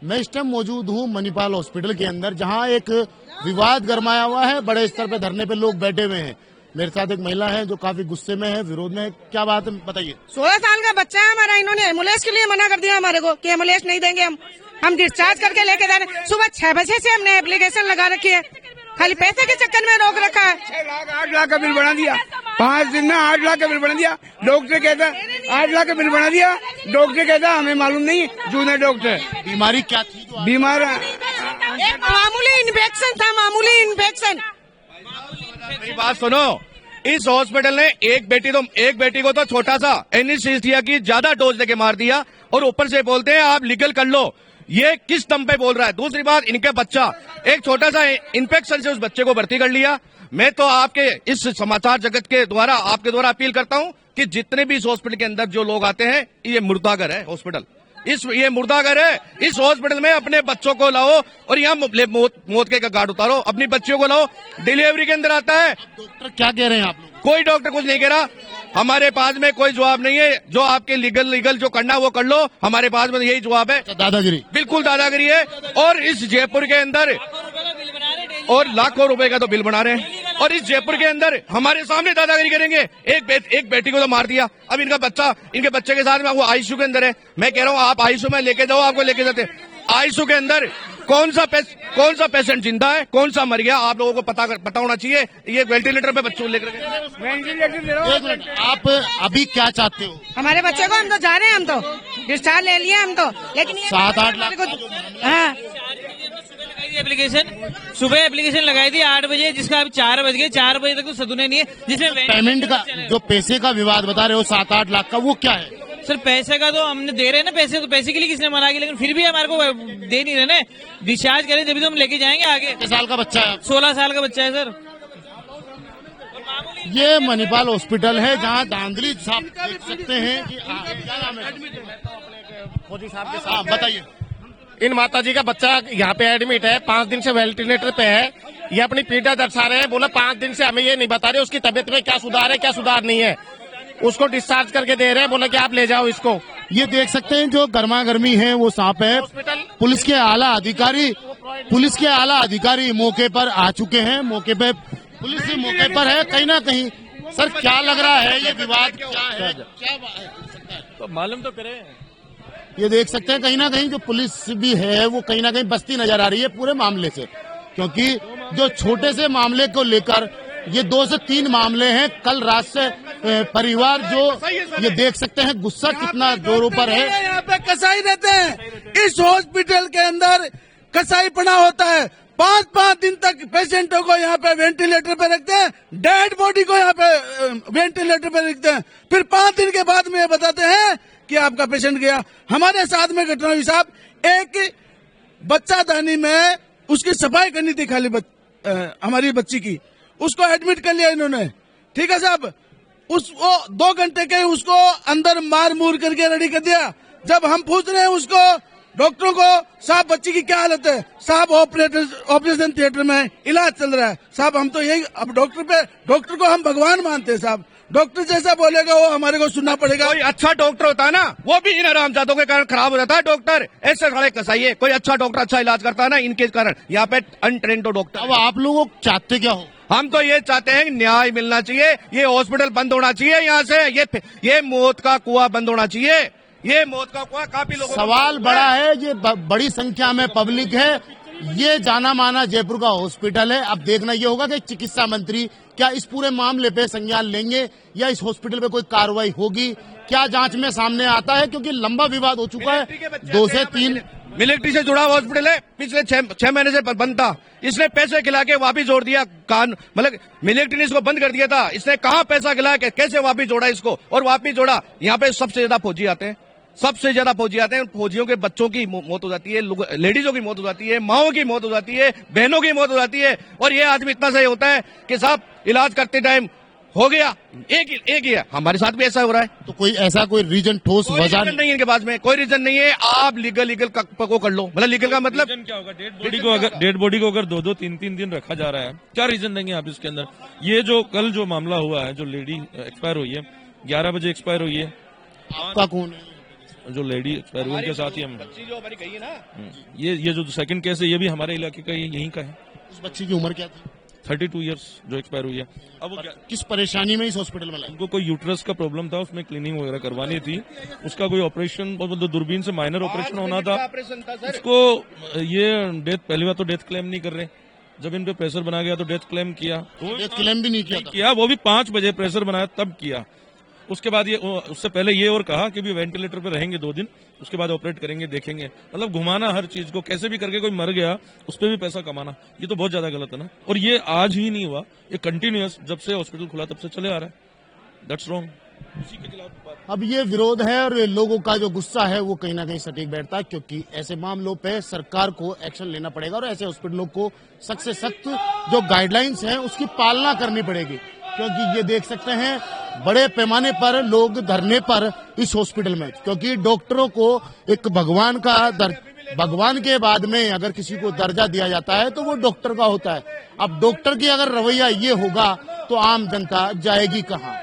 मैं इस टाइम मौजूद हूँ मणिपाल हॉस्पिटल के अंदर, जहाँ एक विवाद गरमाया हुआ है। बड़े स्तर पे धरने पे लोग बैठे हुए हैं। मेरे साथ एक महिला है जो काफी गुस्से में है, विरोध में है। क्या बात है बताइए। 16 साल का बच्चा है हमारा, इन्होंने एम्बुलेंस के लिए मना कर दिया हमारे को कि एम्बुलेंस नहीं देंगे, हम डिस्चार्ज करके लेके जा रहे हैं। सुबह 6 बजे से हमने एप्लीकेशन लगा रखी है, खाली पैसे के चक्कर में रोक रखा है। 6 लाख 8 लाख का बिल बना दिया, 5 दिन में 8 लाख का बिल बना दिया। डॉक्टर कहता है 8 लाख का बिल बना दिया, डॉक्टर कहता हमें मालूम नहीं, जूनियर डॉक्टर। बीमारी क्या थी? बीमार एक मामूली इन्फेक्शन था, मामूली इन्फेक्शन। मेरी बात सुनो, इस हॉस्पिटल ने एक बेटी को तो छोटा सा एनेस्थीसिया की ज्यादा डोज देके मार दिया, और ऊपर से बोलते हैं आप लीगल कर लो। ये किस दम पे बोल रहा है? दूसरी बात, इनके बच्चा एक छोटा सा इन्फेक्शन से उस बच्चे को भर्ती कर लिया। मैं तो आपके इस समाचार जगत के द्वारा आपके द्वारा अपील करता हूं कि जितने भी इस हॉस्पिटल के अंदर जो लोग आते हैं, ये मुर्दाघर है हॉस्पिटल, ये मुर्दाघर है। इस हॉस्पिटल में अपने बच्चों को लाओ और यहाँ मौत के गार्ड उतारो, अपनी बच्चियों को लाओ। डिलीवरी के अंदर आता है। डॉक्टर क्या कह रहे हैं आप लोग? कोई डॉक्टर कुछ नहीं कह रहा, हमारे पास में कोई जवाब नहीं है। जो आपके लीगल जो करना है वो कर लो, हमारे पास में यही जवाब है। दादागिरी, बिल्कुल दादागिरी है। और इस जयपुर के अंदर और लाखों रुपए का तो बिल बना रहे हैं, और इस जयपुर के अंदर हमारे सामने दादागिरी करेंगे। एक बेटी को तो मार दिया, अब इनके बच्चे के साथ में वो आईसीयू के अंदर है। मैं कह रहा हूँ आप आईसीयू में लेके जाओ, आपको लेके जाते। आईसीयू के अंदर कौन सा पेशेंट जिंदा है, कौन सा मर गया, आप लोगों को पता होना चाहिए। ये वेंटिलेटर पे बच्चों लेकर आप अभी क्या चाहते हो? हमारे बच्चे को हम तो जा रहे हैं, हम तो डिस्चार्ज ले लिया हम तो, लेकिन 7-8 लाख। हाँ, सुबह एप्लीकेशन लगाई थी 8 बजे, जिसका अभी 4 बज गए, 4 बजे तक तो सदुने नहीं है। जिसमें पेमेंट का जो पैसे का विवाद बता रहे हो 7-8 लाख का, वो क्या है? सर पैसे का तो हमने दे रहे हैं ना, पैसे तो पैसे के लिए किसने मना किया, लेकिन फिर भी हमारे को दे नहीं रहे ना। डिस्चार्ज करें जब तो हम लेके जाएंगे आगे। कितने साल का बच्चा है? 16 साल का बच्चा है सर। ये मणिपाल हॉस्पिटल है, जहाँ धांधली साहब देख सकते हैं कि फौजी साहब के साथ। बताइए। इन माताजी का बच्चा यहाँ पे एडमिट है, 5 दिन से वेंटिलेटर पे है। ये अपनी पीड़ा दर्शा रहे हैं, बोला 5 दिन से हमें ये नहीं बता रहे उसकी तबीयत में क्या सुधार है, क्या सुधार नहीं है। उसको डिस्चार्ज करके दे रहे हैं, बोला कि आप ले जाओ इसको। ये देख सकते हैं जो गर्मा गर्मी है वो सांप है। पुलिस के आला अधिकारी मौके पर आ चुके हैं। मौके पे पुलिस मौके पर है। कहीं ना कहीं सर क्या लग रहा है, ये विवाद क्या है? तो मालूम तो करें। ये देख सकते हैं कहीं ना कहीं जो पुलिस भी है वो कहीं ना कहीं बस्ती नजर आ रही है पूरे मामले से, क्योंकि जो छोटे से मामले को लेकर ये 2 से 3 मामले हैं। कल रात से परिवार जो ये देख सकते हैं गुस्सा कितना जोरों पर है। यहाँ पे कसाई रहते हैं, इस हॉस्पिटल के अंदर कसाई पना होता है। 5-5 दिन तक पेशेंटों को यहाँ पे वेंटिलेटर पे रखते हैं, डेड बॉडी को यहाँ पे वेंटिलेटर पे रखते हैं, फिर 5 दिन के बाद में ये बताते हैं कि आपका पेशेंट गया। हमारे साथ में घटना हुई साहब, एक बच्चादानी में उसकी सफाई करनी थी खाली हमारी बच्ची की, उसको एडमिट कर लिया इन्होंने, ठीक है साहब। उसको 2 घंटे के उसको अंदर मार मूर करके रेडी कर दिया। जब हम पूछ रहे हैं उसको डॉक्टरों को, साहब बच्ची की क्या हालत है? साहब ऑपरेशन थिएटर में इलाज चल रहा है। साहब हम तो यही, अब डॉक्टर को हम भगवान मानते हैं साहब। डॉक्टर जैसा बोलेगा वो हमारे को सुनना पड़ेगा। कोई अच्छा डॉक्टर होता है ना, वो भी इन आरामजादों के कारण खराब हो जाता है। डॉक्टर ऐसे सारे कसाई, कोई अच्छा डॉक्टर अच्छा इलाज करता है ना, इनके कारण यहाँ पे अनट्रेंड डॉक्टर। अब आप लोग चाहते क्या हो? हम तो ये चाहते हैं कि न्याय मिलना चाहिए, ये हॉस्पिटल बंद होना चाहिए यहाँ से, ये मौत का कुआं बंद होना चाहिए। ये मौत का कुआं काफी लोगों सवाल बड़ा है, ये बड़ी संख्या में पब्लिक है। ये जाना माना जयपुर का हॉस्पिटल है। अब देखना ये होगा कि चिकित्सा मंत्री क्या इस पूरे मामले पे संज्ञान लेंगे या इस हॉस्पिटल पे कोई कार्रवाई होगी, क्या जांच में सामने आता है, क्योंकि लंबा विवाद हो चुका है। 2 से 3 मिलिट्री से जुड़ा हॉस्पिटल है, पिछले 6 महीने से बंद था। इसने पैसे खिला के वापिस जोड़ दिया, मतलब मिलिट्री ने इसको बंद कर दिया था, इसने कहाँ पैसा खिलाया, कैसे वापिस जोड़ा इसको, और वापिस जोड़ा। यहाँ पे सबसे ज्यादा फौजी आते हैं, फौजियों के बच्चों की मौत हो जाती है, लेडीजों की मौत हो जाती है, माओ की मौत हो जाती है, बहनों की मौत हो जाती है। और ये आदमी इतना सही होता है कि साहब इलाज करते टाइम हो गया, एक ही है। हमारे साथ भी ऐसा हो रहा है। तो कोई ऐसा कोई रीजन ठोस वजह नहीं है इनके पास में, कोई रीजन नहीं है। आप लीगल को कर लो, मतलब लीगल का मतलब क्या होगा? डेड बॉडी को अगर 2-2, 3-3 दिन रखा जा रहा है, क्या रीजन देंगे आप इसके अंदर? ये जो कल जो मामला हुआ है, जो लेडी एक्सपायर हुई है, 11 बजे एक्सपायर हुई है। आपका कौन है? जो लेडी एक्सपायर हुई उनके साथ ही हम बच्ची जो हमारी गई है ना, ये जो सेकंड केस है ये भी हमारे इलाके का यहीं का है। उस बच्ची की उम्र क्या थी? 32 इयर्स जो एक्सपायर हुई है। अब वो क्या, किस परेशानी में इस हॉस्पिटल में लाई? उनको कोई यूट्रस का प्रॉब्लम था, उसमें क्लीनिंग वगैरह करवानी थी, उसका कोई ऑपरेशन और दूरबीन से माइनर ऑपरेशन होना था। ऑपरेशन था सर। उसको ये डेथ, पहली बार तो डेथ क्लेम नहीं कर रहे, जब इन पे प्रेशर बना गया तो डेथ क्लेम किया, डेथ क्लेम भी नहीं किया था। वो भी 5 बजे प्रेशर बनाया तब किया। उसके बाद ये, उससे पहले ये और कहा कि भी वेंटिलेटर पे रहेंगे 2 दिन, उसके बाद ऑपरेट करेंगे, देखेंगे। मतलब घुमाना हर चीज को, कैसे भी करके कोई मर गया उस पर भी पैसा कमाना, ये तो बहुत ज्यादा गलत है ना। और ये आज ही नहीं हुआ, ये कंटिन्यूअस जब से हॉस्पिटल खुला तब से चले आ रहा है। That's wrong. उसी के खिलाफ बात। अब ये विरोध है और लोगों का जो गुस्सा है वो कहीं ना कहीं सटीक बैठता है, क्योंकि ऐसे मामलों पे सरकार को एक्शन लेना पड़ेगा और ऐसे हॉस्पिटलों को सख्त से सख्त जो गाइडलाइंस हैं उसकी पालना करनी पड़ेगी। क्योंकि ये देख सकते हैं बड़े पैमाने पर लोग धरने पर इस हॉस्पिटल में, क्योंकि डॉक्टरों को एक भगवान का भगवान के बाद में अगर किसी को दर्जा दिया जाता है तो वो डॉक्टर का होता है। अब डॉक्टर की अगर रवैया ये होगा तो आम जनता जाएगी कहाँ?